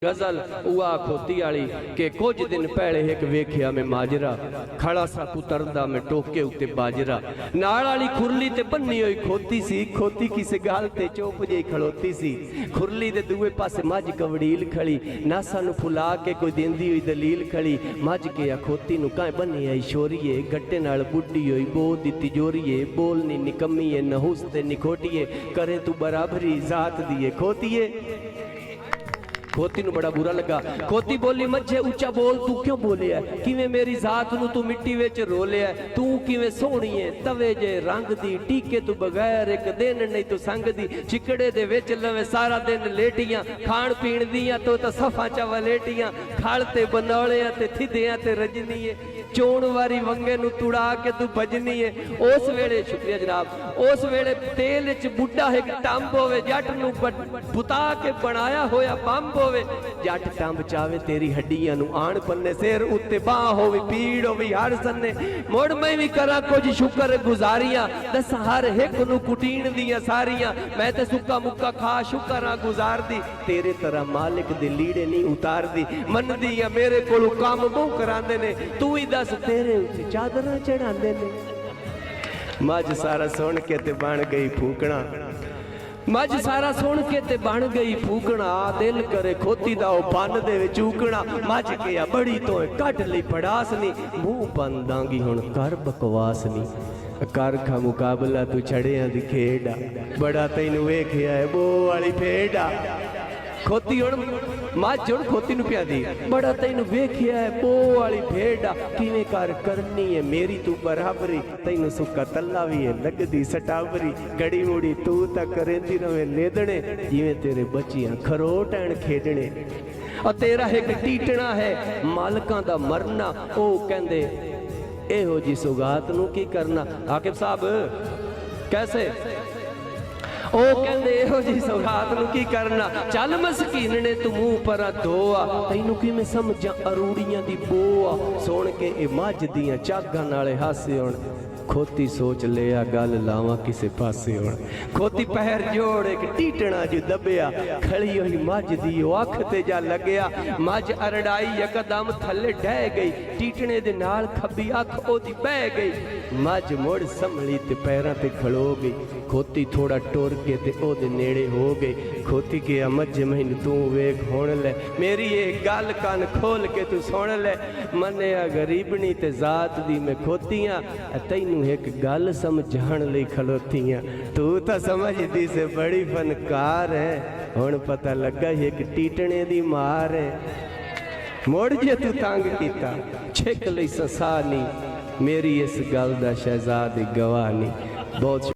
गजल उआ खोती आली के कुछ दिन पहले एक वेख्या मैं माजरा खड़ा सा कुतरदा में टोके उत्ते बाजरा नाल वाली खुरली ते बन्नी हुई खोती सी खोती किसे गाल ते चोप जी खड़ोती सी खुरली दे दूए पासे मझ कवड़ील खड़ी नासा नु फुला के कोई देंदी हुई दलील खड़ी मझ के आ खोती नु काए बन्नी आई शोरीए गट्टे नाल बुड्ढी हुई बो दित्ती जोरीए बोलनी निकम्मीए नहुस ते निखोटिए करे तू बराबरी जात दिए खोतीए। खोती नू बड़ा बुरा लगा। खोती बोली मज्जे उच्चा बोल तू क्यों बोले है किवें मेरी जात नू तू मिट्टी विच रोले है तू किवें सोहणी है तवे जे रंग दी टीके तू बगैर एक दिन नहीं तू संग दी चिकड़े दे विच लवे सारा दिन लेटियां खाण पीण दियां तो सफा चा वलेटियां खल ते बनौले ते थिदियां ते रजनी है चोण वारी वंगे नू तुड़ा के तू भजनी है। उस वेले शुक्रिया जनाब उस वेले तेल च बुड्ढा एक टंब होवे जट नू बुता के बनाया होया बंब जट टंब चावे तेरी हड्डियां नु आण पन्ने सिर उत्ते बाह होवी पीड़ होवी हर सन्ने मुड़ मैं भी करा कुछ शुक्र गुजारियां दस हर एक नु कुटीन दियां सारियां मैं ते सुक्का मुक्का खा शुक्र गुजार दी तेरे तरह मालिक दे लीड़े नहीं उतार दी मन दियां मेरे कोलों काम मुंह करांदे ने तू ही दस तेरे उत्ते चादरां चढ़ांदे ने। मझ सारा सुन के ते बन गई फूकना मझ सारा सुन के ते बन गई फूकना दिल करे खोती दा ओ पन दे विच चूकना मझ के बड़ी तो कट लई पड़ास नी मुंह बन दांगी हुण कर बकवास नी कर खा मुकाबला तू छड़ियां दी खेड़ा बड़ा तैनू वेखिया है बो वाली फेड़ा खोती हुण मझ हुण खोती नू प्या दी बड़ा तैनू वेखिया है बो वाली फेड़ा किवें कर करनी है मेरी तू बराबरी तैनू सुक्का तल्ला भी है लगदी सटावरी गड़ी मुड़ी तू तां करेंदी रवे लेदणे जिवें तेरे बच्चियां खरोट ऐन खेडणे और तेरा एक टीटना है मालकां दा मरना ओ कहंदे एहो जी सुगात नू की करना। आकिब साहब कैसे ओ कहंदे एहो जी सौगात नू की करना चल मस्कीन ने तू मुंह पर धोआ तैनू किवें समझां अरूड़ियां दी बोआ सुन के ए मझ दियां चागां नाले हासे हुण खोती सोच लिया गल लावा किसे पासे हुण खोती पैर जोड़ एक टीटना जो दबिया खड़ी हुई मझ दी अख ते जा लगया मझ अरड़ाई यकदम थले ढह गई टीटने दे नाल खब्बी अख ओदी बह गई मझ मुड़ संभली ते पैरां ते खड़ो गई खोती थोड़ा टुर के ते ओदे नेड़े हो गई खोती के मझ मैनू तू वेख हुण ले मेरी ये गल कान खोल के तू सुन ले मन्निया गरीबनी ते जात दी मैं खोतियां तैनू एक गल समझाण लई खलोतियां तू तो समझदी से बड़ी फनकार है हुण पता लगा एक टीटने दी मार है मुड़ जे तू तंग कीता छिक लई ससा नी मेरी इस गल दा शहजाद गवाह नी। बहुत